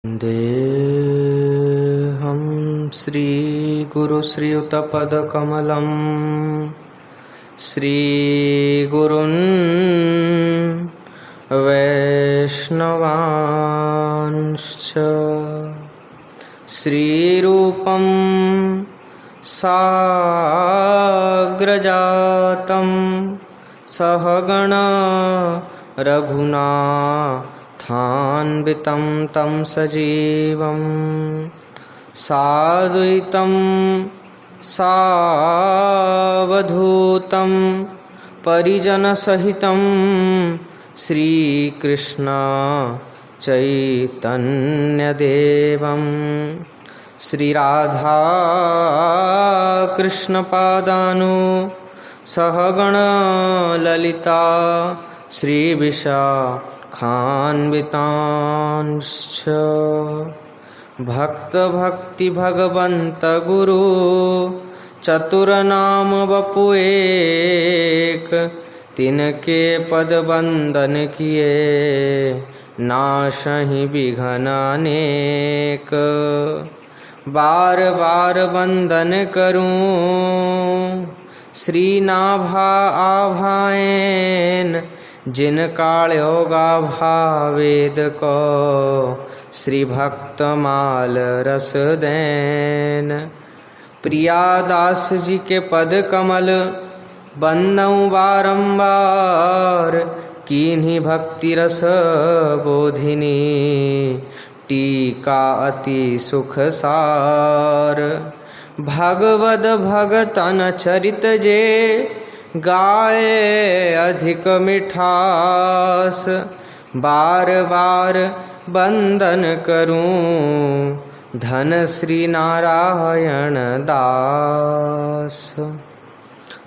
देहं श्रीगुरुश्रीयुतपदकमलं श्रीगुरुन् वैष्णवांश्च श्रीरूपं साग्रजातं सहगण रघुनाथान्वितं तं सजीवं साद्वैतं सावधूतं परिजनसहितं श्रीकृष्ण चैतन्यदेवं श्रीराधा कृष्णपादानु सहगण ललिता श्रीविशाखान्वितांश्च भक्ति भगवंत गुरु चतुरनाम वपु एक तिनके पद बंदन किए नाशहि विघ्न अनेक बार बार वंदन करूं श्रीनाभा आभाएन जिन कालयोगा भावेद को श्री भक्तमाल रस देन प्रियादास जी के पद कमल बंदऊं बारंबार कीन्ही भक्ति रस बोधिनी टीका अति सुख सार भगवद भगतन चरित जे गाए अधिक मिठास बार बार बंदन करूं धन श्री नारायण दास।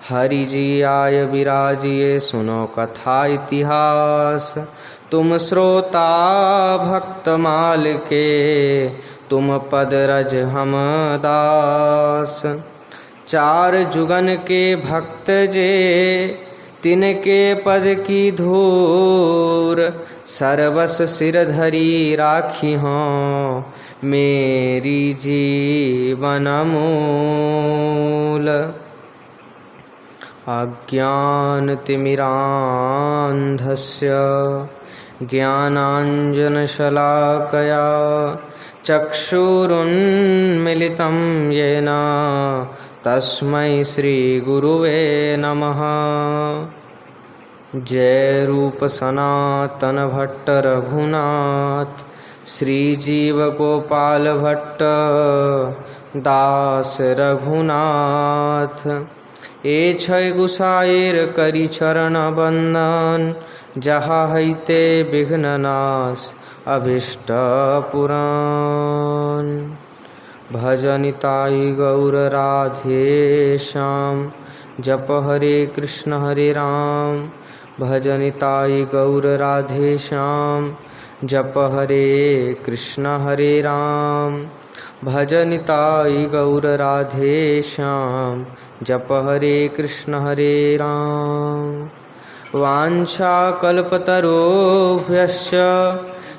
हरि जी आय विराजिए सुनो कथा इतिहास तुम श्रोता भक्तमाल के तुम पद रज हम दास। चार जुगन के भक्त जे तिनके पद की धूर सर्वस सिर धरी राखी हों मेरी जीवन मूल। अज्ञानतिमिरान्धस्य ज्ञानाञ्जनशलाकया चक्षुरुन्मिलितं येन तस्मै श्रीगुरुवे नमः। जय रूप सनातन भट्ट रघुनाथ श्रीजीव गोपाल भट्ट दास रघुनाथ। ए छय गुसाइर करी चरण बंदन जहाँ हईते विघ्न नाश अभिष्ट पुराण। भजनिताई गौर राधे श्याम जप हरे कृष्ण हरे राम भजनिताई गौर राधे श्याम जप हरे कृष्ण हरे राम भजनिताई गौर राधे श्याम जप हरे कृष्ण हरे राम। वाञ्छा कल्पतरुभ्यश्च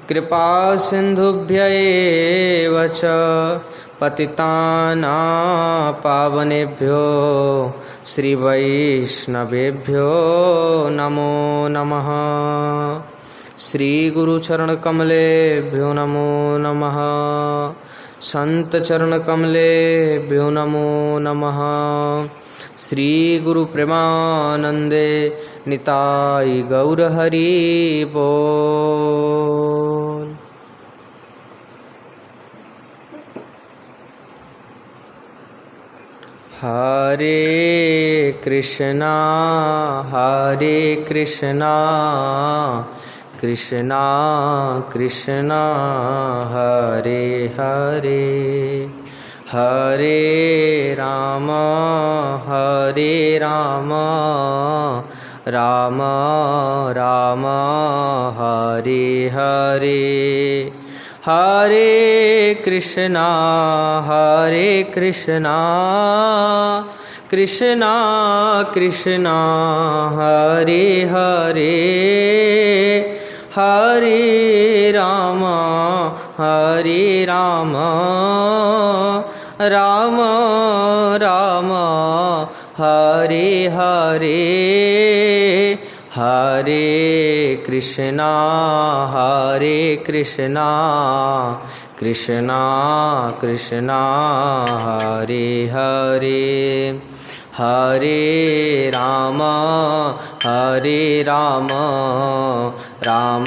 कृपा सिन्धुभ्य एव च पतितानां पावनेभ्यो श्रीवैष्णवेभ्यो नमो नमः। श्री गुरु चरण कमलेभ्यो नमो नमः। संत चरण कमलेभ्यो नमो नमः। श्री गुरु प्रेमानंदे निताई गौर हरि बोल। हरे कृष्णा कृष्णा कृष्णा हरे हरे हरे राम राम राम हरे हरे हरे कृष्णा कृष्णा कृष्णा हरे हरे हरे राम हरे राम राम राम हरे हरे हरे कृष्णा कृष्णा कृष्णा हरे हरे हरे राम राम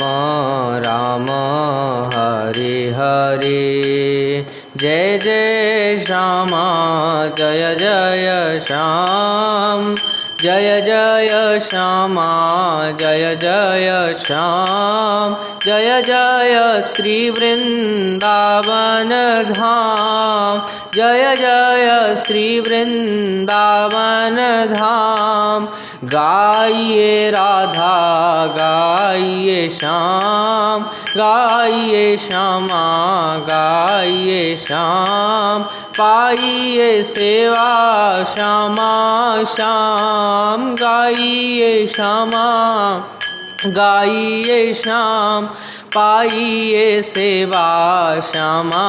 राम हरे हरे जय जय श्यामा जय जय श्याम जय जय श्यामा जय जय श्याम जय जय श्री वृंदावन धाम जय जय श्री वृंदावन धाम गाइए राधा गाइए श्याम गाइए श्यामा गाइए श्याम पाइए सेवा श्यामा श्याम गाइए श्यामा गाइए श्याम पाइए सेवा श्यामा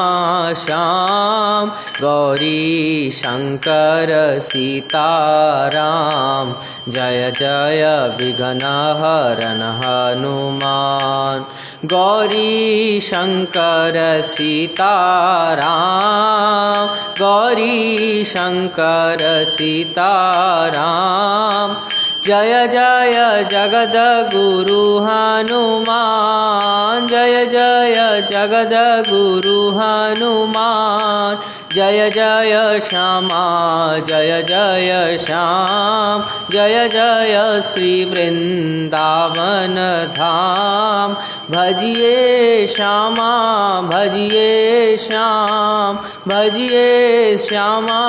श्याम गौरी शंकर सीताराम जय जय विघ्न हरन हनुमान गौरी शंकर सीताराम गौरी शंकर सीताराम जय जय जगद गुरु हनुमान जय जय जगद गुरु हनुमान जय जय श्यामा जय जय श्याम जय जय श्री वृंदावन धाम भजिए श्यामा भजिए श्याम भजिए श्यामा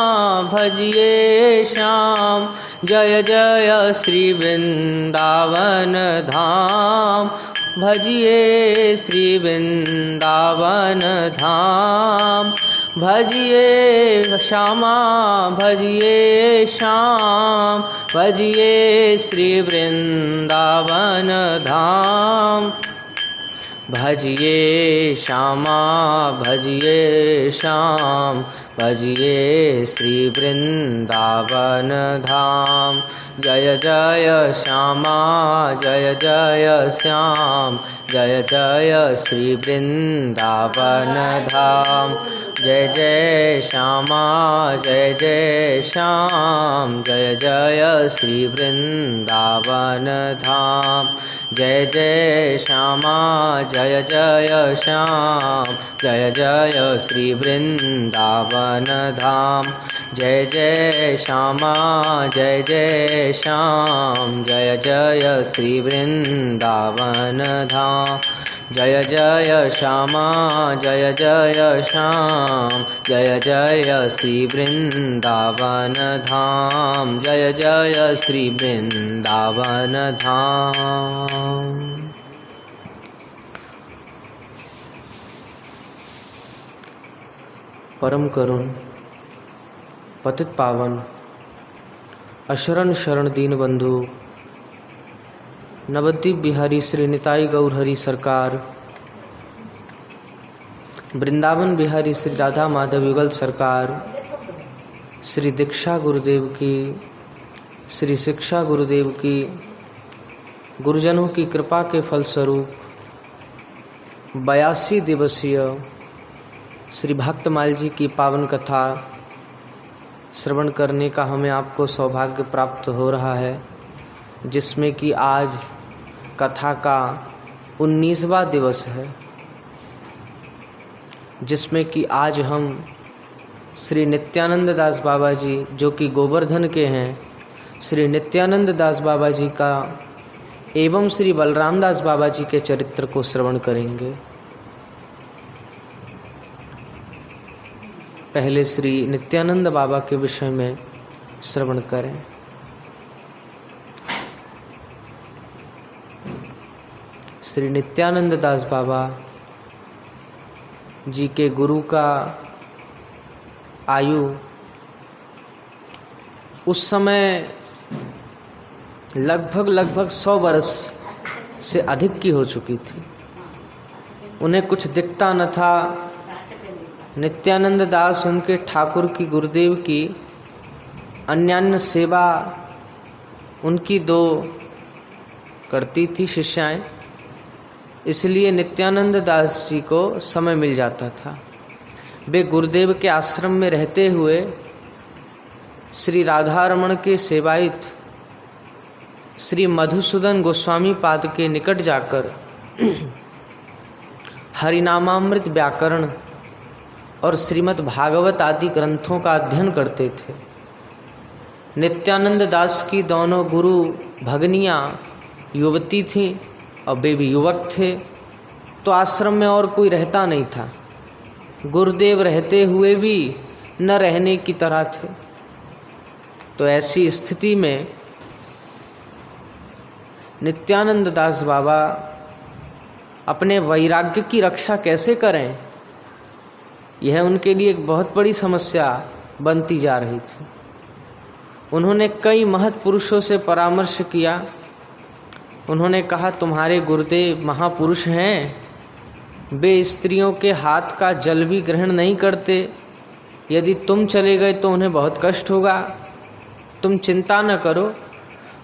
भजिए श्याम जय जय श्री वृंदावन धाम भजिए श्री वृंदावन धाम भजिए श्यामा भजिए श्याम भजिए श्री वृंदावन धाम भजिए श्यामा भजिए श्याम भजिए श्री वृंदावन धाम जय जय श्यामा जय जय श्याम जय जय श्री वृंदावन धाम जय जय श्यामा जय जय श्याम जय जय श्री वृंदावन धाम जय जय श्यामा जय जय श्याम जय जय श्री वृंदावन धाम जय जय श्यामा जय जय श्याम जय जय श्री वृंदावन धाम जय जय श्यामा जय जय श्याम जय जय श्री वृंदावन धाम जय जय श्री वृंदावन धाम। परम करुण पतित पावन अशरण शरण दीन बंधु नवद्वीप बिहारी श्री निताई गौर हरि सरकार वृंदावन बिहारी श्री राधा माधव युगल सरकार श्री दीक्षा गुरुदेव की श्री शिक्षा गुरुदेव की गुरुजनों की कृपा के फलस्वरूप 82 दिवसीय श्री भक्तमाल जी की पावन कथा श्रवण करने का हमें आपको सौभाग्य प्राप्त हो रहा है, जिसमें कि आज कथा का 19वां दिवस है, जिसमें कि आज हम श्री नित्यानंद दास बाबा जी जो कि गोवर्धन के हैं, श्री नित्यानंद दास बाबा जी का एवं श्री बलराम दास बाबा जी के चरित्र को श्रवण करेंगे। पहले श्री नित्यानंद बाबा के विषय में श्रवण करें। श्री नित्यानंद दास बाबा जी के गुरु का आयु उस समय लगभग 100 वर्ष से अधिक की हो चुकी थी। उन्हें कुछ दिखता न था। नित्यानंद दास उनके ठाकुर की, गुरुदेव की अन्यान्य सेवा उनकी 2 करती थी शिष्याएं, इसलिए नित्यानंद दास जी को समय मिल जाता था। वे गुरुदेव के आश्रम में रहते हुए श्री राधारमण के सेवायित श्री मधुसूदन गोस्वामी पाद के निकट जाकर हरिनामामृत व्याकरण और श्रीमद् भागवत आदि ग्रंथों का अध्ययन करते थे। नित्यानंद दास की दोनों गुरु भगनियाँ युवती थीं और वे भी युवक थे, तो आश्रम में और कोई रहता नहीं था। गुरुदेव रहते हुए भी न रहने की तरह थे। तो ऐसी स्थिति में नित्यानंद दास बाबा अपने वैराग्य की रक्षा कैसे करें, यह उनके लिए एक बहुत बड़ी समस्या बनती जा रही थी। उन्होंने कई महत् पुरुषों से परामर्श किया। उन्होंने कहा, तुम्हारे गुरुदेव महापुरुष हैं, वे स्त्रियों के हाथ का जल भी ग्रहण नहीं करते। यदि तुम चले गए तो उन्हें बहुत कष्ट होगा। तुम चिंता न करो,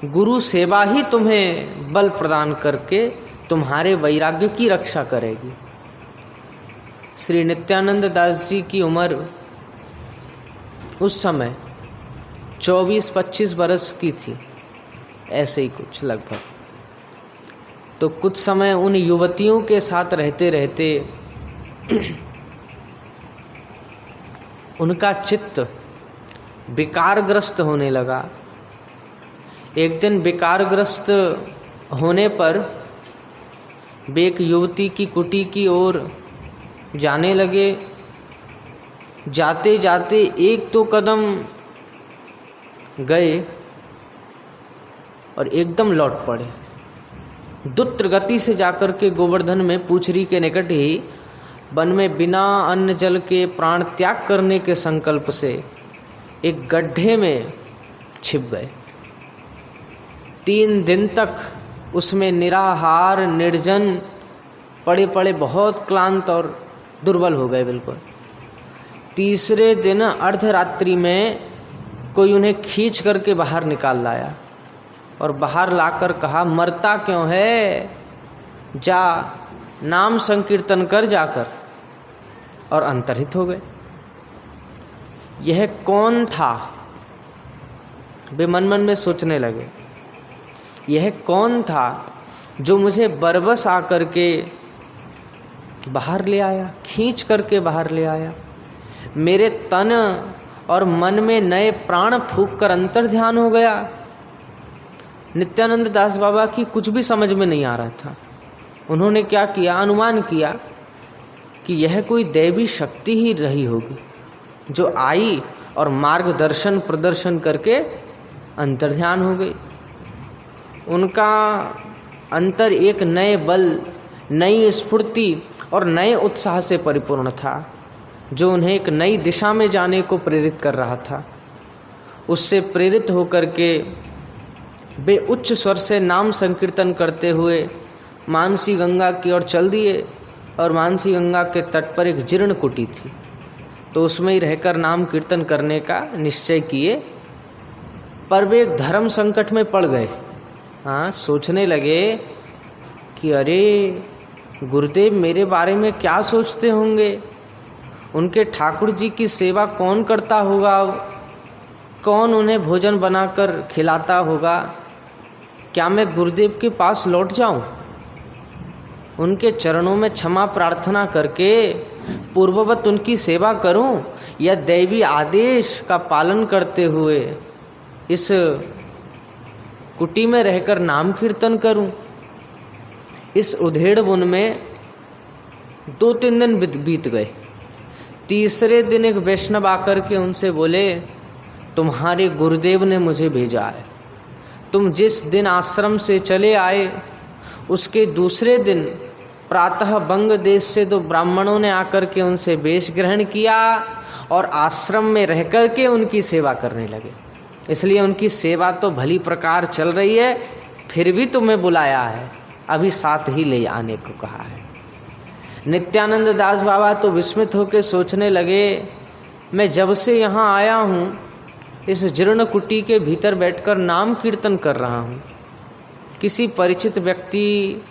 गुरु सेवा ही तुम्हें बल प्रदान करके तुम्हारे वैराग्य की रक्षा करेगी। श्री नित्यानंद दास जी की उम्र उस समय 24-25 बरस की थी, ऐसे ही कुछ लगभग। तो कुछ समय उन युवतियों के साथ रहते रहते उनका चित्त विकारग्रस्त होने लगा। एक दिन विकारग्रस्त होने पर वे एक युवती की कुटी की ओर जाने लगे। जाते जाते 1-2 कदम गए और एकदम लौट पड़े। द्रुत गति से जाकर के गोवर्धन में पूछरी के निकट ही वन में बिना अन्न जल के प्राण त्याग करने के संकल्प से एक गड्ढे में छिप गए। 3 दिन तक उसमें निराहार निर्जन पड़े पड़े बहुत क्लांत और दुर्बल हो गए बिल्कुल। तीसरे दिन अर्धरात्रि में कोई उन्हें खींच करके बाहर निकाल लाया और बाहर लाकर कहा, मरता क्यों है, जा नाम संकीर्तन कर जाकर, और अंतर्हित हो गए। यह कौन था, वे मन मन में सोचने लगे। यह कौन था जो मुझे बरबस आकर के बाहर ले आया, खींच करके बाहर ले आया, मेरे तन और मन में नए प्राण फूंक कर अंतर ध्यान हो गया। नित्यानंद दास बाबा की कुछ भी समझ में नहीं आ रहा था। उन्होंने क्या किया, अनुमान किया कि यह कोई दैवी शक्ति ही रही होगी जो आई और मार्गदर्शन प्रदर्शन करके अंतर ध्यान हो गई। उनका अंतर एक नए बल, नई स्फूर्ति और नए उत्साह से परिपूर्ण था, जो उन्हें एक नई दिशा में जाने को प्रेरित कर रहा था। उससे प्रेरित होकर के वे उच्च स्वर से नाम संकीर्तन करते हुए मानसी गंगा की ओर चल दिए। और मानसी गंगा के तट पर एक जीर्ण कुटी थी, तो उसमें ही रहकर नाम कीर्तन करने का निश्चय किए। पर वे एक धर्म संकट में पड़ गए। हाँ, सोचने लगे कि अरे गुरुदेव मेरे बारे में क्या सोचते होंगे, उनके ठाकुर जी की सेवा कौन करता होगा, कौन उन्हें भोजन बनाकर खिलाता होगा, क्या मैं गुरुदेव के पास लौट जाऊं, उनके चरणों में क्षमा प्रार्थना करके पूर्ववत उनकी सेवा करूं, या दैवी आदेश का पालन करते हुए इस कुटी में रहकर नाम कीर्तन करूं। इस उधेड़ बुन में 2-3 दिन बीत गए। तीसरे दिन एक वैष्णव आकर के उनसे बोले, तुम्हारे गुरुदेव ने मुझे भेजा है। तुम जिस दिन आश्रम से चले आए उसके दूसरे दिन प्रातः बंग देश से 2 ब्राह्मणों ने आकर के उनसे वेश ग्रहण किया और आश्रम में रह कर के उनकी सेवा करने लगे। इसलिए उनकी सेवा तो भली प्रकार चल रही है, फिर भी तुम्हें बुलाया है, अभी साथ ही ले आने को कहा है। नित्यानंद दास बाबा तो विस्मित होकर सोचने लगे, मैं जब से यहाँ आया हूँ इस जीर्ण कुटी के भीतर बैठकर नाम कीर्तन कर रहा हूँ, किसी परिचित व्यक्ति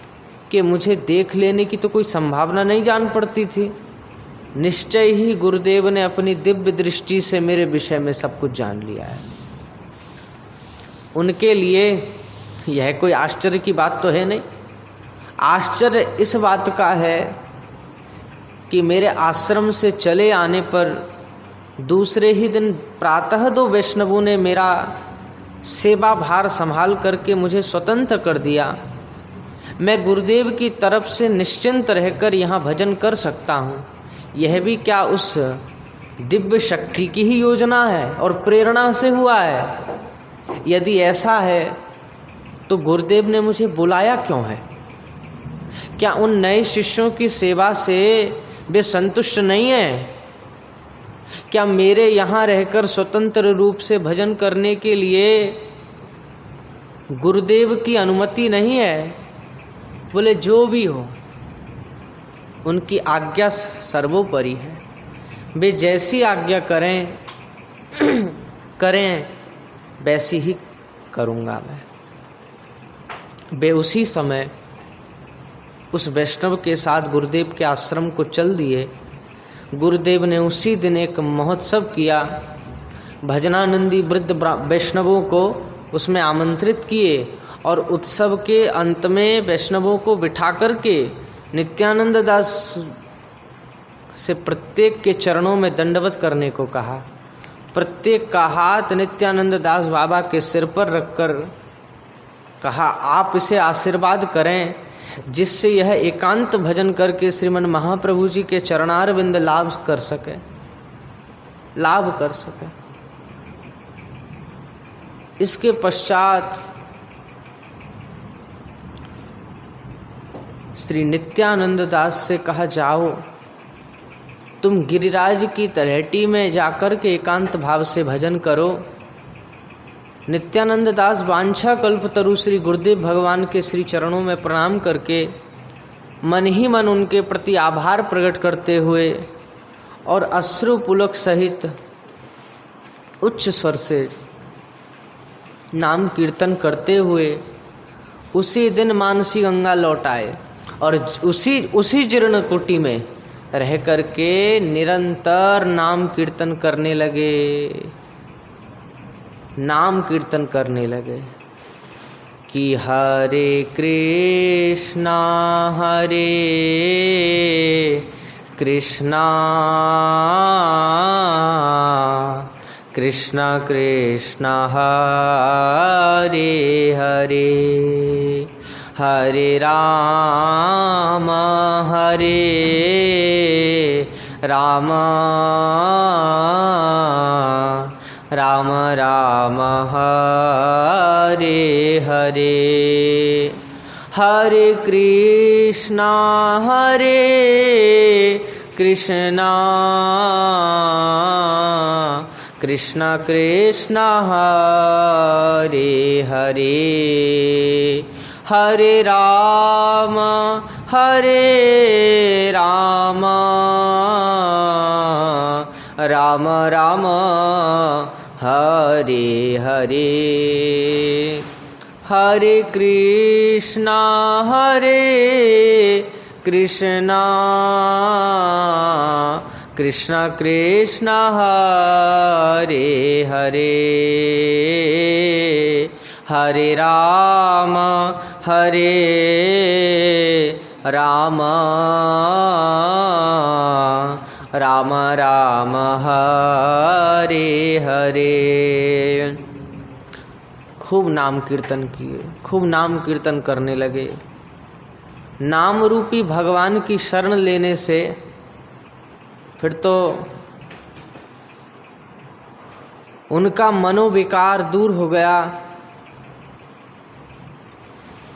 के मुझे देख लेने की तो कोई संभावना नहीं जान पड़ती थी। निश्चय ही गुरुदेव ने अपनी दिव्य दृष्टि से मेरे विषय में सब कुछ जान लिया है। उनके लिए यह कोई आश्चर्य की बात तो है नहीं। आश्चर्य इस बात का है कि मेरे आश्रम से चले आने पर दूसरे ही दिन प्रातः 2 वैष्णवों ने मेरा सेवा भार संभाल करके मुझे स्वतंत्र कर दिया। मैं गुरुदेव की तरफ से निश्चिंत रहकर यहाँ भजन कर सकता हूँ। यह भी क्या उस दिव्य शक्ति की ही योजना है और प्रेरणा से हुआ है? यदि ऐसा है तो गुरुदेव ने मुझे बुलाया क्यों है? क्या उन नए शिष्यों की सेवा से वे संतुष्ट नहीं हैं? क्या मेरे यहाँ रहकर स्वतंत्र रूप से भजन करने के लिए गुरुदेव की अनुमति नहीं है? बोले जो भी हो, उनकी आज्ञा सर्वोपरि है। वे जैसी आज्ञा करें वैसी ही करूँगा मैं। वे उसी समय उस वैष्णव के साथ गुरुदेव के आश्रम को चल दिए। गुरुदेव ने उसी दिन एक महोत्सव किया। भजनानंदी वृद्ध वैष्णवों को उसमें आमंत्रित किए और उत्सव के अंत में वैष्णवों को बिठा करके नित्यानंद दास से प्रत्येक के चरणों में दंडवत करने को कहा। प्रत्येक का हाथ नित्यानंद दास बाबा के सिर पर रखकर कहा, आप इसे आशीर्वाद करें जिससे यह एकांत भजन करके श्रीमन महाप्रभु जी के चरणारविंद लाभ कर सके। इसके पश्चात श्री नित्यानंद दास से कहा, जाओ तुम गिरिराज की तलहटी में जाकर के एकांत भाव से भजन करो। नित्यानंद दास वांछा कल्पतरु श्री गुरुदेव भगवान के श्री चरणों में प्रणाम करके मन ही मन उनके प्रति आभार प्रकट करते हुए और अश्रु पुलक सहित उच्च स्वर से नाम कीर्तन करते हुए उसी दिन मानसी गंगा लौट आए और उसी जीर्ण कुटी में रह करके निरंतर नाम कीर्तन करने लगे कि हरे कृष्णा कृष्णा कृष्णा हरे हरे हरे राम राम राम हरे हरे हरे कृष्णा कृष्णा कृष्णा हरे हरे हरे राम राम राम हरे हरे हरे कृष्णा कृष्णा कृष्णा हरे हरे हरे राम राम राम हरे हरे। खूब नाम कीर्तन किए, खूब नाम कीर्तन करने लगे। नाम रूपी भगवान की शरण लेने से फिर तो उनका मनोविकार दूर हो गया।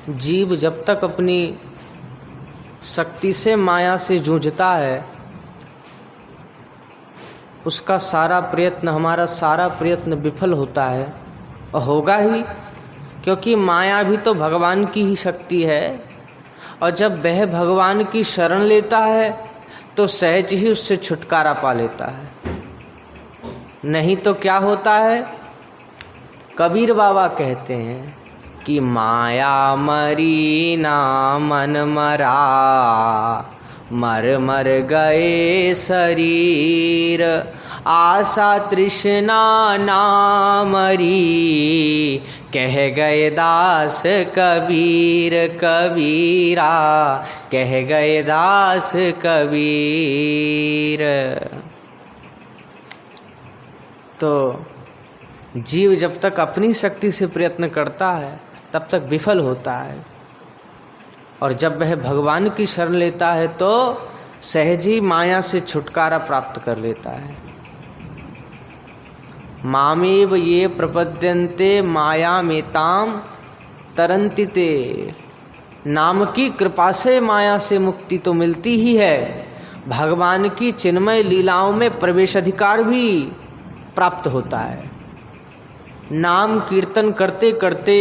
जीव जब तक अपनी शक्ति से माया से जूझता है उसका सारा प्रयत्न, हमारा सारा प्रयत्न विफल होता है और होगा ही, क्योंकि माया भी तो भगवान की ही शक्ति है। और जब वह भगवान की शरण लेता है तो सहज ही उससे छुटकारा पा लेता है। नहीं तो क्या होता है, कबीर बाबा कहते हैं कि माया मरी ना मन मरा, मर मर गए शरीर, आशा तृष्णा ना मरी, कह गए दास कबीर कबीरा, कह गए दास कबीर। तो जीव जब तक अपनी शक्ति से प्रयत्न करता है तब तक विफल होता है, और जब वह भगवान की शरण लेता है तो सहज ही माया से छुटकारा प्राप्त कर लेता है। मामेव ये प्रपद्यन्ते माया मेताम तरन्ति ते, नाम की कृपा से माया से मुक्ति तो मिलती ही है, भगवान की चिन्मय लीलाओं में प्रवेश अधिकार भी प्राप्त होता है। नाम कीर्तन करते करते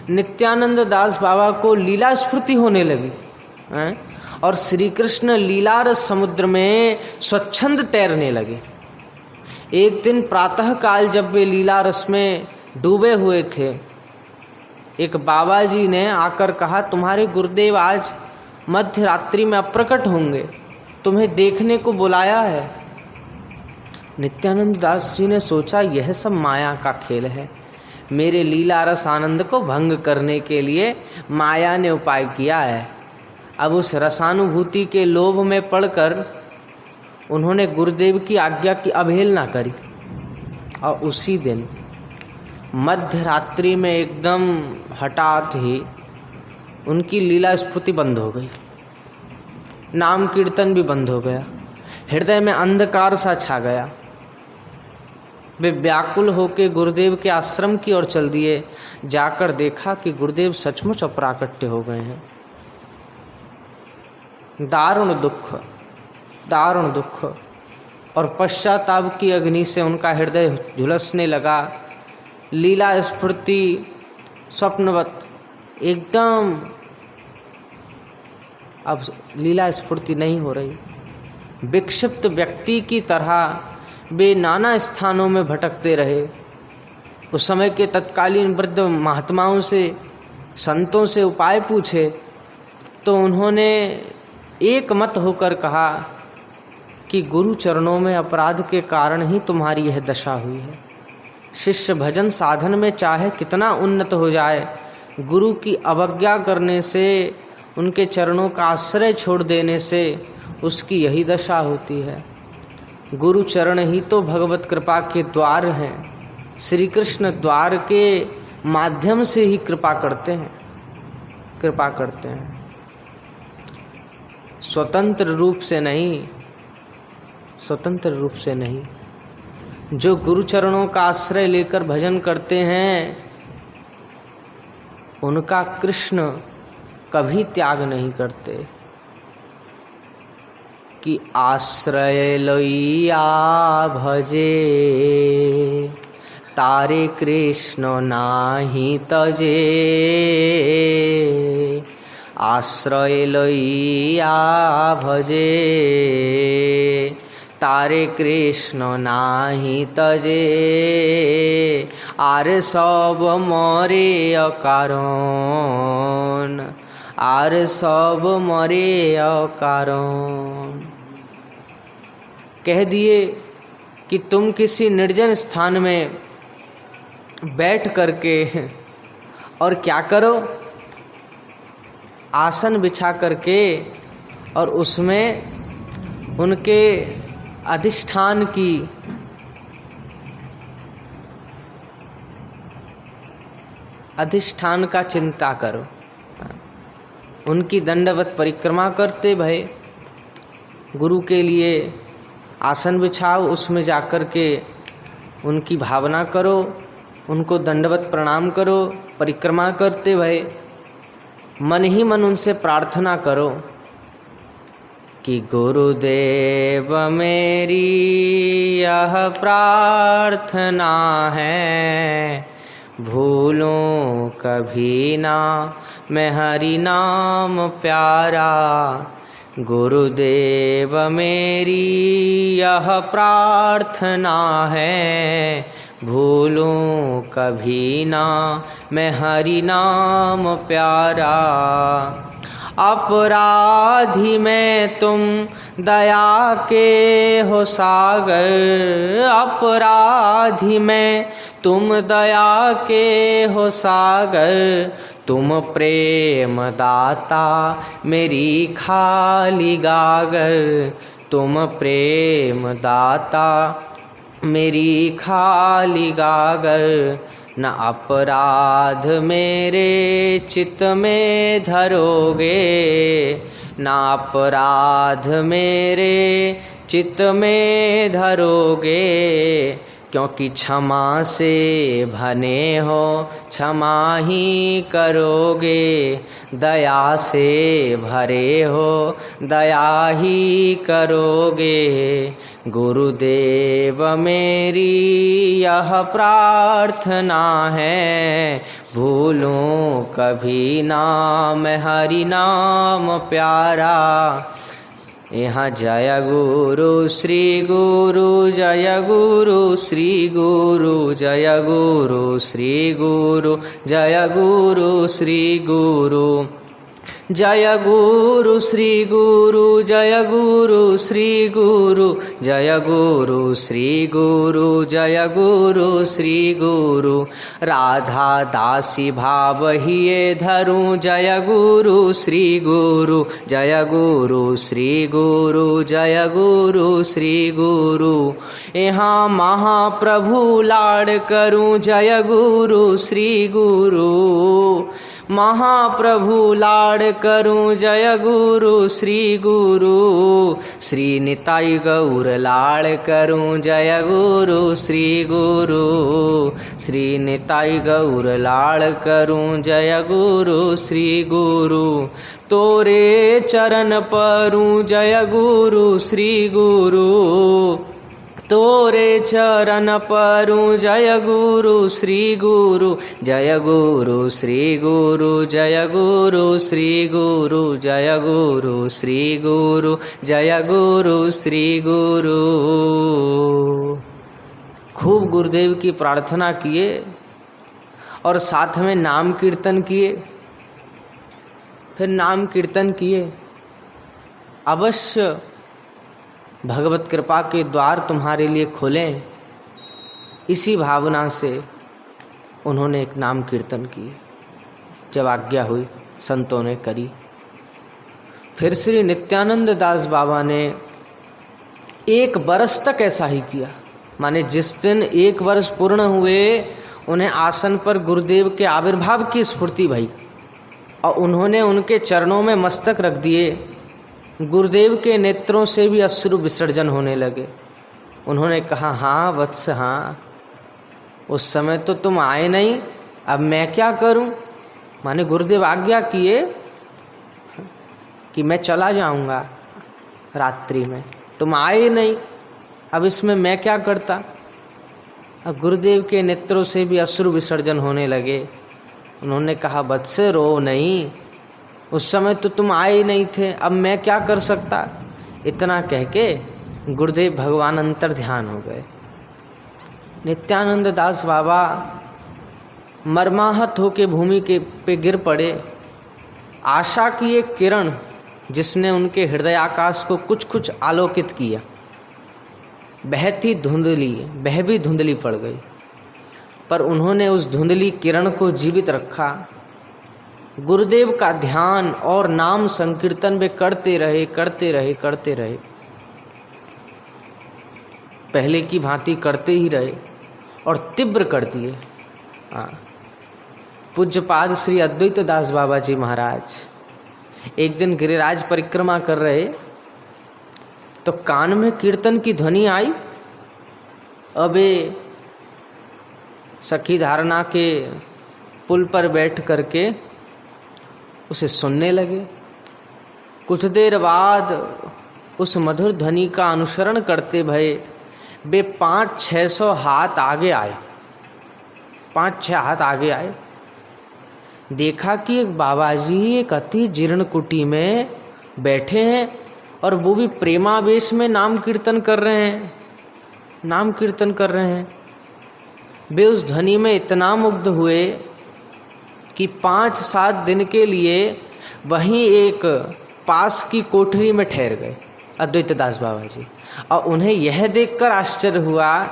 नित्यानंद दास बाबा को लीला स्फूर्ति होने लगी और श्री कृष्ण लीला रस समुद्र में स्वच्छंद तैरने लगे। एक दिन प्रातः काल जब वे लीला रस में डूबे हुए थे, एक बाबा जी ने आकर कहा, तुम्हारे गुरुदेव आज मध्य रात्रि में अप्रकट होंगे, तुम्हें देखने को बुलाया है। नित्यानंद दास जी ने सोचा, यह सब माया का खेल है, मेरे लीला रस आनंद को भंग करने के लिए माया ने उपाय किया है। अब उस रसानुभूति के लोभ में पड़कर उन्होंने गुरुदेव की आज्ञा की अवहेलना करी, और उसी दिन मध्य रात्रि में एकदम हठात ही उनकी लीला स्फूर्ति बंद हो गई, नाम कीर्तन भी बंद हो गया, हृदय में अंधकार सा छा गया। वे व्याकुल होकर गुरुदेव के आश्रम की ओर चल दिए। जाकर देखा कि गुरुदेव सचमुच अप्राकट्य हो गए हैं। दारुण दुख, दारुण दुख, और पश्चाताप की अग्नि से उनका हृदय झुलसने लगा। लीला स्फूर्ति स्वप्नवत एकदम, अब लीला स्फूर्ति नहीं हो रही। विक्षिप्त व्यक्ति की तरह वे नाना स्थानों में भटकते रहे। उस समय के तत्कालीन वृद्ध महात्माओं से, संतों से उपाय पूछे तो उन्होंने एक मत होकर कहा कि गुरु चरणों में अपराध के कारण ही तुम्हारी यह दशा हुई है। शिष्य भजन साधन में चाहे कितना उन्नत हो जाए, गुरु की अवज्ञा करने से, उनके चरणों का आश्रय छोड़ देने से उसकी यही दशा होती है। गुरु चरण ही तो भगवत कृपा के द्वार हैं। श्री कृष्ण द्वार के माध्यम से ही कृपा करते हैं, कृपा करते हैं, स्वतंत्र रूप से नहीं, स्वतंत्र रूप से नहीं। जो गुरु चरणों का आश्रय लेकर भजन करते हैं उनका कृष्ण कभी त्याग नहीं करते। कि आश्रय लइया भजे, तारे कृष्ण नाही तजे, आश्रय लइया भजे, तारे कृष्ण नाही तजे, आर सब मरे अकारण, आर सब मरे अकारण। कह दिए कि तुम किसी निर्जन स्थान में बैठ करके और क्या करो, आसन बिछा करके और उसमें उनके अधिष्ठान की अधिष्ठान का चिंता करो, उनकी दंडवत परिक्रमा करते भय गुरु के लिए आसन बिछाओ, उसमें जाकर के उनकी भावना करो, उनको दंडवत प्रणाम करो, परिक्रमा करते भय मन ही मन उनसे प्रार्थना करो कि गुरुदेव मेरी यह प्रार्थना है, भूलूं कभी ना मैं हरि नाम प्यारा। गुरुदेव मेरी यह प्रार्थना है, भूलूं कभी ना मैं हरि नाम प्यारा। अपराधी में तुम दया के हो सागर, अपराधी में तुम दया के हो सागर। तुम प्रेम दाता मेरी खाली गागर, तुम प्रेम दाता मेरी खाली गागर। न अपराध मेरे चित्त में धरोगे, न अपराध मेरे चित्त में धरोगे। क्योंकि क्षमा से भने हो क्षमा ही करोगे, दया से भरे हो दया ही करोगे। गुरुदेव मेरी यह प्रार्थना है, भूलूं कभी ना मैं हरि नाम प्यारा। यहाँ जय गुरु श्री गुरु, जय गुरु श्री गुरु, जय गुरु श्री गुरु, जय गुरु श्री गुरु, जय गुरु श्री गुरु, जय गुरु श्री गुरु, जय गुरु श्री गुरु, जय गुरु श्री गुरु। राधा दासी भाव हिये धरूं, जय गुरु श्री गुरु, जय गुरु श्री गुरु, जय गुरु श्री गुरु। यहाँ महाप्रभु लाड़ करूं, जय गुरु श्री गुरु, महाप्रभु लाड़ करूं, जय गुरु श्री गुरु। श्री निताई गौर लाड़ करूं, जय गुरु श्री गुरु, श्री निताई गौर लाड़ करूं, जय गुरु श्री गुरु। तोरे चरण परूं, जय गुरु श्री गुरु, तोरे चरण परूं, जय गुरु श्री गुरु, जय गुरु श्री गुरु, जय गुरु श्री गुरु, जय गुरु श्री गुरु, जय गुरु श्री गुरु। खूब गुरुदेव की प्रार्थना किए और साथ में नाम कीर्तन किए। फिर नाम कीर्तन किए। अवश्य भगवत कृपा के द्वार तुम्हारे लिए खुलें, इसी भावना से उन्होंने एक नाम कीर्तन किए। जब आज्ञा हुई संतों ने करी। फिर श्री नित्यानंद दास बाबा ने 1 वर्ष तक ऐसा ही किया। माने जिस दिन 1 वर्ष पूर्ण हुए, उन्हें आसन पर गुरुदेव के आविर्भाव की स्फूर्ति भई और उन्होंने उनके चरणों में मस्तक रख दिए। गुरुदेव के नेत्रों से भी अश्रु विसर्जन होने लगे। उन्होंने कहा, हाँ वत्स हाँ, उस समय तो तुम आए नहीं, अब मैं क्या करूं। माने गुरुदेव आज्ञा किए कि मैं चला जाऊंगा रात्रि में, तुम आए नहीं, अब इसमें मैं क्या करता। अब गुरुदेव के नेत्रों से भी अश्रु विसर्जन होने लगे। उन्होंने कहा, वत्स रो नहीं, उस समय तो तुम आए ही नहीं थे, अब मैं क्या कर सकता। इतना कह के गुरुदेव भगवान अंतर ध्यान हो गए। नित्यानंद दास बाबा मर्माहत होके भूमि के पे गिर पड़े। आशा की एक किरण जिसने उनके हृदय आकाश को कुछ कुछ आलोकित किया, बहती धुंधली, बह भी धुंधली पड़ गई, पर उन्होंने उस धुंधली किरण को जीवित रखा। गुरुदेव का ध्यान और नाम संकीर्तन वे करते रहे, करते रहे, करते रहे। पहले की भांति करते ही रहे और तीव्र कर दिए। पूज्यपाद श्री अद्वैत दास बाबा जी महाराज एक दिन गिरिराज परिक्रमा कर रहे तो कान में कीर्तन की ध्वनि आई। अबे सखी धारणा के पुल पर बैठ करके उसे सुनने लगे। कुछ देर बाद उस मधुर ध्वनि का अनुसरण करते भये वे 500-600 हाथ आगे आए 5-6 हाथ आगे आए, देखा कि एक बाबा जी एक अति जीर्ण कुटी में बैठे हैं और वो भी प्रेमावेश में नाम कीर्तन कर रहे हैं, नाम कीर्तन कर रहे हैं। वे उस ध्वनि में इतना मुग्ध हुए कि 5-7 दिन के लिए वहीं एक पास की कोठरी में ठहर गए अद्वैत दास बाबा जी। और उन्हें यह देखकर आश्चर्य हुआ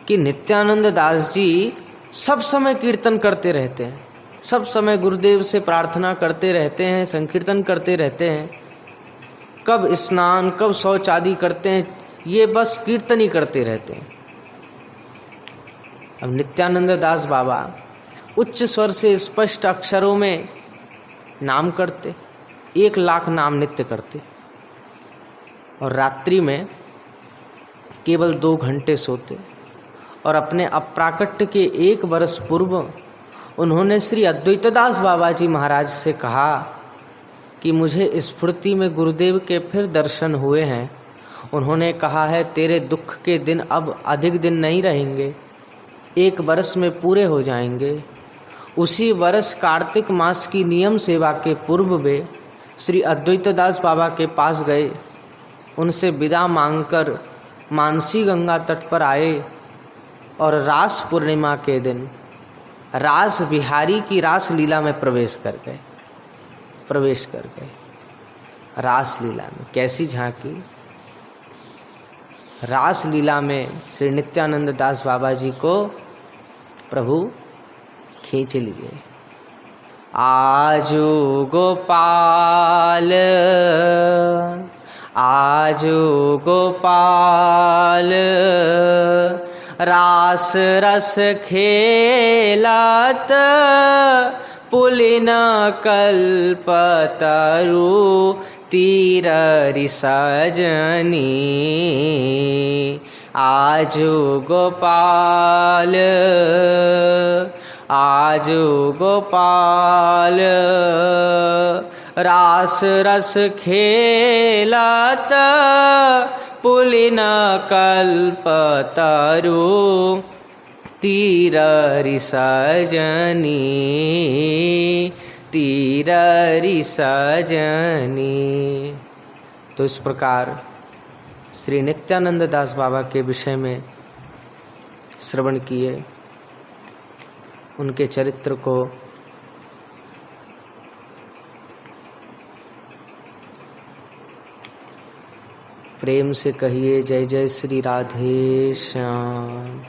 कि नित्यानंद दास जी सब समय कीर्तन करते रहते हैं, सब समय गुरुदेव से प्रार्थना करते रहते हैं, संकीर्तन करते रहते हैं। कब स्नान कब शौच आदि करते हैं, ये बस कीर्तन ही करते रहते हैं। अब नित्यानंद दास बाबा उच्च स्वर से स्पष्ट अक्षरों में नाम करते, 1 लाख नाम नित्य करते, और रात्रि में केवल 2 घंटे सोते। और अपने अप्राकट्य के 1 वर्ष पूर्व उन्होंने श्री अद्वैतदास बाबा जी महाराज से कहा कि मुझे स्फूर्ति में गुरुदेव के फिर दर्शन हुए हैं। उन्होंने कहा है तेरे दुख के दिन अब अधिक दिन नहीं रहेंगे, 1 वर्ष में पूरे हो जाएंगे। उसी वर्ष कार्तिक मास की नियम सेवा के पूर्व वे श्री अद्वैतदास बाबा के पास गए, उनसे विदा मांगकर मानसी गंगा तट पर आए और रास पूर्णिमा के दिन रास बिहारी की रास लीला में प्रवेश कर गए। रास लीला में कैसी झांकी! रास लीला में श्री नित्यानंद दास बाबा जी को प्रभु खींच लिए। आजो गोपाल रास रस खेलत पुलिन कल्पतरु तीररि सजनी। आजो गोपाल रास रस खेलत पुलिन कल्पतरु तीररि सजनी। तो इस प्रकार श्री नित्यानंद दास बाबा के विषय में श्रवण किए, उनके चरित्र को प्रेम से कहिए जय जय श्री राधे श्याम।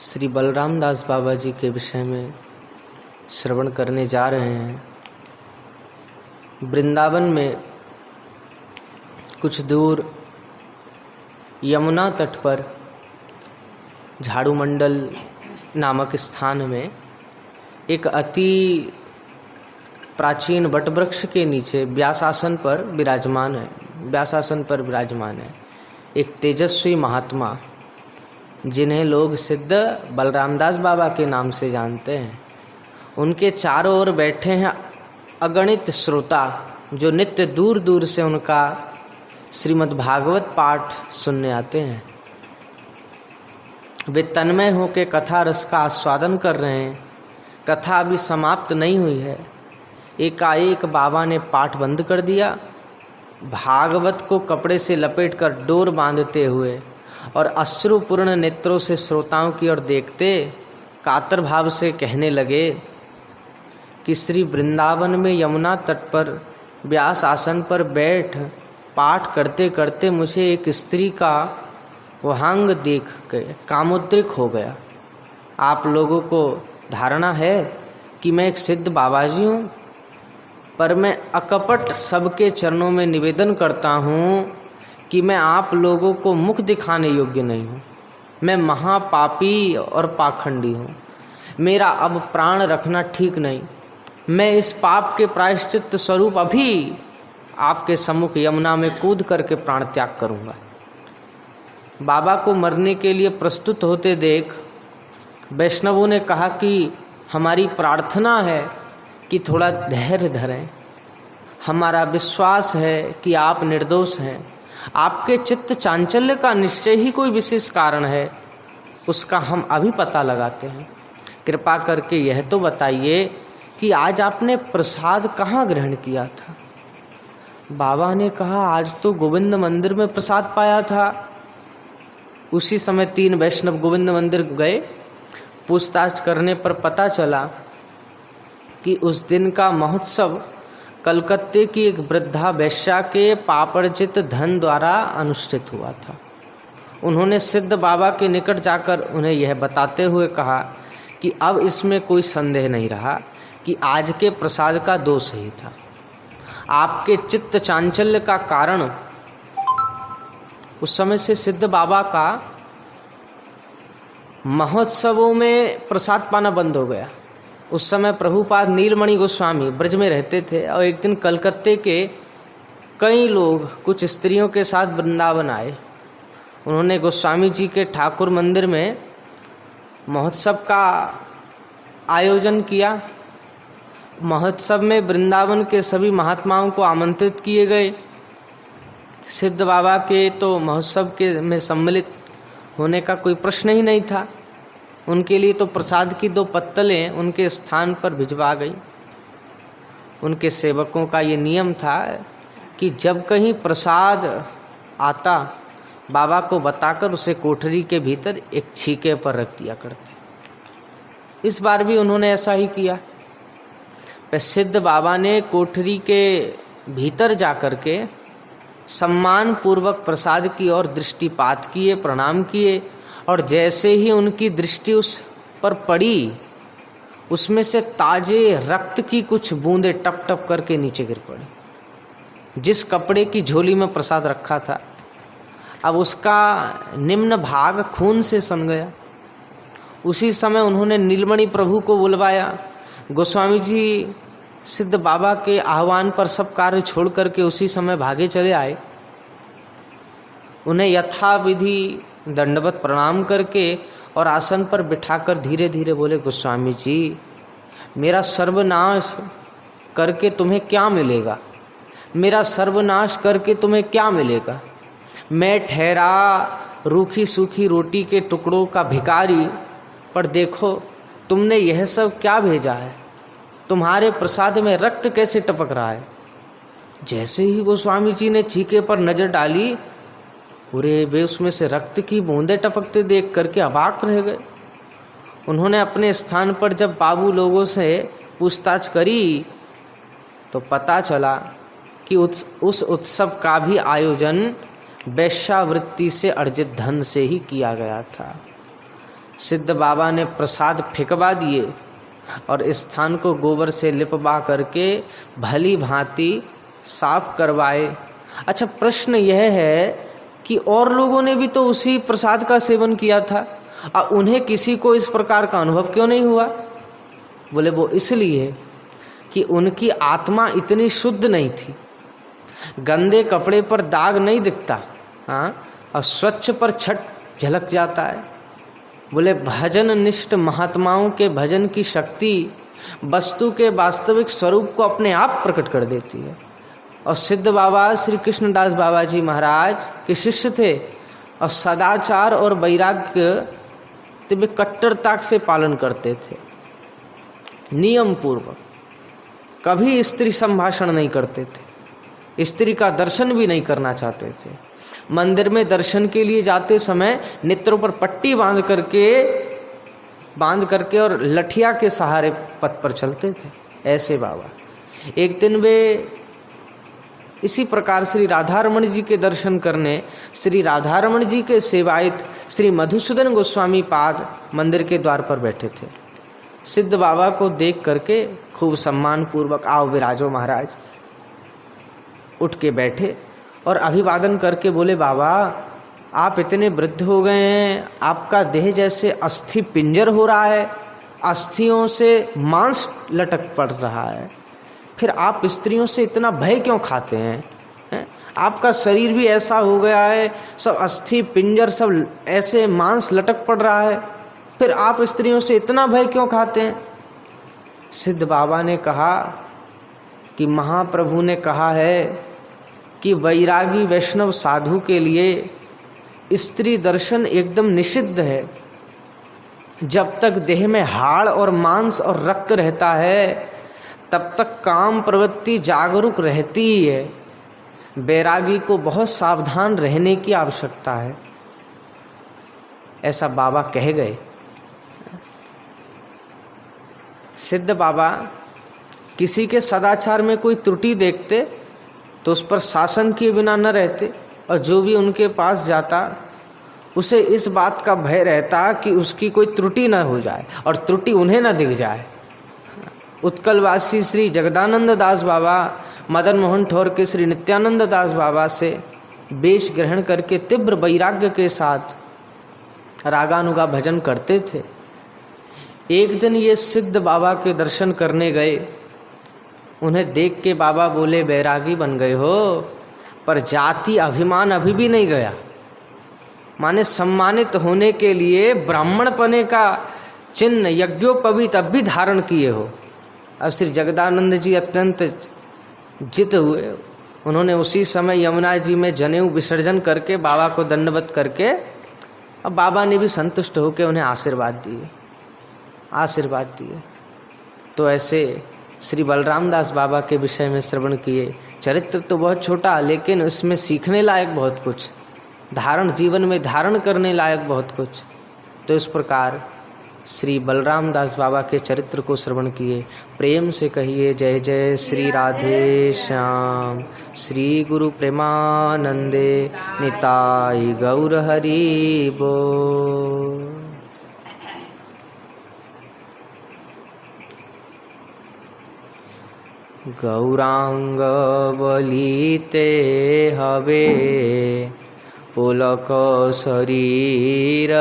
श्री बलराम दास बाबा जी के विषय में श्रवण करने जा रहे हैं। वृंदावन में कुछ दूर यमुना तट पर झाड़ू मंडल नामक स्थान में एक अति प्राचीन वटवृक्ष के नीचे व्यासासन पर विराजमान है एक तेजस्वी महात्मा, जिन्हें लोग सिद्ध बलरामदास बाबा के नाम से जानते हैं। उनके चारों ओर बैठे हैं अगणित श्रोता, जो नित्य दूर दूर से उनका श्रीमद् भागवत पाठ सुनने आते हैं। वे तन्मय होकर कथा रस का आस्वादन कर रहे हैं। कथा अभी समाप्त नहीं हुई है, एकाएक बाबा ने पाठ बंद कर दिया। भागवत को कपड़े से लपेटकर डोर बांधते हुए और अश्रुपूर्ण नेत्रों से श्रोताओं की ओर देखते कातर भाव से कहने लगे कि श्री वृंदावन में यमुना तट पर व्यास आसन पर बैठ पाठ करते करते मुझे एक स्त्री का वहांग देख के कामोद्रिक हो गया। आप लोगों को धारणा है कि मैं एक सिद्ध बाबा जी हूँ, पर मैं अकपट सबके चरणों में निवेदन करता हूँ कि मैं आप लोगों को मुख दिखाने योग्य नहीं हूँ। मैं महापापी और पाखंडी हूँ। मेरा अब प्राण रखना ठीक नहीं। मैं इस पाप के प्रायश्चित्त स्वरूप अभी आपके सम्मुख यमुना में कूद करके प्राण त्याग करूँगा। बाबा को मरने के लिए प्रस्तुत होते देख वैष्णवों ने कहा कि हमारी प्रार्थना है कि थोड़ा धैर्य धरें, हमारा विश्वास है कि आप निर्दोष हैं, आपके चित्त चांचल्य का निश्चय ही कोई विशेष कारण है, उसका हम अभी पता लगाते हैं। कृपा करके यह तो बताइए कि आज आपने प्रसाद कहाँ ग्रहण किया था। बाबा ने कहा, आज तो गोविंद मंदिर में प्रसाद पाया था। उसी समय 3 वैष्णव गोविंद मंदिर गए। पूछताछ करने पर पता चला कि उस दिन का महोत्सव कलकत्ते की एक वृद्धा वेश्या के पापड़जित धन द्वारा अनुष्ठित हुआ था। उन्होंने सिद्ध बाबा के निकट जाकर उन्हें यह बताते हुए कहा कि अब इसमें कोई संदेह नहीं रहा कि आज के प्रसाद का दोष ही था। आपके चित्त चांचल्य का कारण उस समय से सिद्ध बाबा का महोत्सवों में प्रसाद पाना बंद हो गया। उस समय प्रभुपाद नीलमणि गोस्वामी ब्रज में रहते थे और एक दिन कलकत्ते के कई लोग कुछ स्त्रियों के साथ वृंदावन आए। उन्होंने गोस्वामी जी के ठाकुर मंदिर में महोत्सव का आयोजन किया। महोत्सव में वृंदावन के सभी महात्माओं को आमंत्रित किए गए। सिद्ध बाबा के तो महोत्सव के में सम्मिलित होने का कोई प्रश्न ही नहीं था। उनके लिए तो प्रसाद की 2 पत्तलें उनके स्थान पर भिजवा गई। उनके सेवकों का ये नियम था कि जब कहीं प्रसाद आता बाबा को बताकर उसे कोठरी के भीतर एक छीके पर रख दिया करते। इस बार भी उन्होंने ऐसा ही किया। सिद्ध बाबा ने कोठरी के भीतर जाकर के सम्मान पूर्वक प्रसाद की ओर दृष्टिपात किए, प्रणाम किए, और जैसे ही उनकी दृष्टि उस पर पड़ी उसमें से ताजे रक्त की कुछ बूंदें टप टप करके नीचे गिर पड़ी। जिस कपड़े की झोली में प्रसाद रखा था अब उसका निम्न भाग खून से सन गया। उसी समय उन्होंने नीलमणि प्रभु को बुलवाया। गोस्वामी जी सिद्ध बाबा के आह्वान पर सब कार्य छोड़ करके उसी समय भागे चले आए। उन्हें यथाविधि दंडवत प्रणाम करके और आसन पर बिठाकर धीरे धीरे बोले, गोस्वामी जी, मेरा सर्वनाश करके तुम्हें क्या मिलेगा? मेरा सर्वनाश करके तुम्हें क्या मिलेगा? मैं ठहरा रूखी सूखी रोटी के टुकड़ों का भिखारी, पर देखो तुमने यह सब क्या भेजा है? तुम्हारे प्रसाद में रक्त कैसे टपक रहा है? जैसे ही गोस्वामी जी ने छीके पर नजर डाली, पूरे वे उसमें से रक्त की बूंदें टपकते देख करके अबाक रह गए। उन्होंने अपने स्थान पर जब बाबू लोगों से पूछताछ करी तो पता चला कि उस उत्सव का भी आयोजन वैश्यावृत्ति से अर्जित धन से ही किया गया था। सिद्ध बाबा ने प्रसाद फेंकवा दिए और स्थान को गोबर से लिपवा करके भली भांति साफ करवाए। अच्छा, प्रश्न यह है कि और लोगों ने भी तो उसी प्रसाद का सेवन किया था और उन्हें किसी को इस प्रकार का अनुभव क्यों नहीं हुआ? बोले वो इसलिए कि उनकी आत्मा इतनी शुद्ध नहीं थी। गंदे कपड़े पर दाग नहीं दिखता, हाँ, और स्वच्छ पर छट झलक जाता है। बोले भजन निष्ठ महात्माओं के भजन की शक्ति वस्तु के वास्तविक स्वरूप को अपने आप प्रकट कर देती है। और सिद्ध बाबा श्री कृष्णदास बाबा जी महाराज के शिष्य थे और सदाचार और वैराग्य में कट्टरता से पालन करते थे। नियम पूर्वक कभी स्त्री संभाषण नहीं करते थे, स्त्री का दर्शन भी नहीं करना चाहते थे। मंदिर में दर्शन के लिए जाते समय नेत्रों पर पट्टी बांध करके और लठिया के सहारे पथ पर चलते थे। ऐसे बाबा एक दिन वे इसी प्रकार श्री राधारमण जी के दर्शन करने श्री राधारमण जी के सेवायत श्री मधुसूदन गोस्वामी पाद मंदिर के द्वार पर बैठे थे। सिद्ध बाबा को देख करके खूब सम्मान पूर्वक, आओ विराजो महाराज, उठ के बैठे और अभिवादन करके बोले, बाबा आप इतने वृद्ध हो गए हैं, आपका देह जैसे अस्थि पिंजर हो रहा है, अस्थियों से मांस लटक पड़ रहा है, फिर आप स्त्रियों से इतना भय क्यों खाते हैं? आपका शरीर भी ऐसा हो गया है, सब अस्थि पिंजर सब ऐसे मांस लटक पड़ रहा है, फिर आप स्त्रियों से इतना भय क्यों खाते हैं? सिद्ध बाबा ने कहा कि महाप्रभु ने कहा है कि वैरागी वैष्णव साधु के लिए स्त्री दर्शन एकदम निषिद्ध है। जब तक देह में हाड़ और मांस और रक्त रहता है तब तक काम प्रवृत्ति जागरूक रहती ही है। बैरागी को बहुत सावधान रहने की आवश्यकता है, ऐसा बाबा कह गए। सिद्ध बाबा किसी के सदाचार में कोई त्रुटि देखते तो उस पर शासन किए बिना न रहते, और जो भी उनके पास जाता उसे इस बात का भय रहता कि उसकी कोई त्रुटि न हो जाए और त्रुटि उन्हें न दिख जाए। उत्कलवासी श्री जगदानंद दास बाबा मदन मोहन ठौर के श्री नित्यानंद दास बाबा से वेश ग्रहण करके तीव्र वैराग्य के साथ रागानुगा भजन करते थे। एक दिन ये सिद्ध बाबा के दर्शन करने गए। उन्हें देख के बाबा बोले, बैरागी बन गए हो, पर जाति अभिमान अभी भी नहीं गया। माने सम्मानित होने के लिए ब्राह्मण पने का चिन्ह यज्ञोपवीत अब भी धारण किए हो। अब श्री जगदानंद जी अत्यंत जित हुए। उन्होंने उसी समय यमुना जी में जनेऊ विसर्जन करके बाबा को दंडवत करके, अब बाबा ने भी संतुष्ट होकर उन्हें आशीर्वाद दिए। तो ऐसे श्री बलराम दास बाबा के विषय में श्रवण किए। चरित्र तो बहुत छोटा, लेकिन उसमें सीखने लायक बहुत कुछ, जीवन में धारण करने लायक बहुत कुछ। तो इस प्रकार श्री बलराम दास बाबा के चरित्र को श्रवण किए। प्रेम से कहिए जय जय श्री राधे श्याम, श्री गुरु प्रेमानंदे निताई गौर हरि बोल। गौरांग बलिते हवे पुलक शरीर,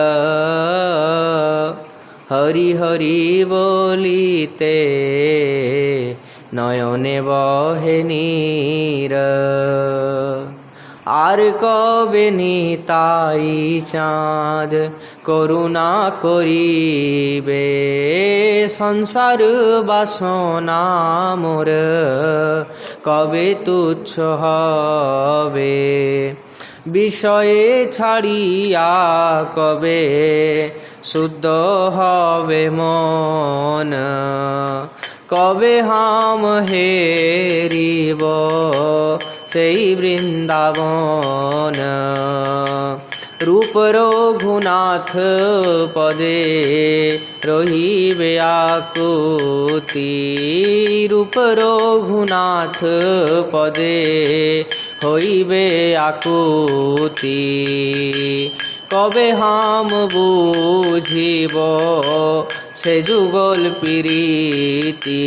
हरि हरि बोलिते नयने बहे नीर। आर कबे निताई चाँद करुणा करिबे, संसार बासना मोर कबे तुच्छ हबे। विषये छाड़िया कबे शुद्ध हबे मन, कबे हम हेरिब सेई वृंदावन। रूप रघुनाथ पदे रहिबे आकुति, रूप रघुनाथ पदे হইবে আকুতি। কবে হাম বুঝিব সে যুগল প্রীতি।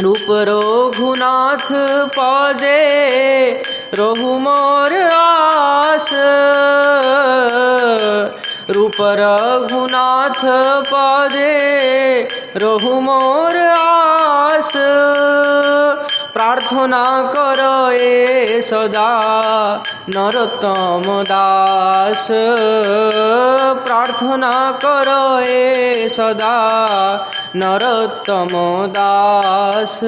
রূপ রঘুনাথ পদে রহু মোর আস, रूप रघुनाथ पदे रघु मोर आस। प्रार्थना करो ए सदा नरोत्तम दास, प्रार्थना करो ए सदा नरोत्तम दास।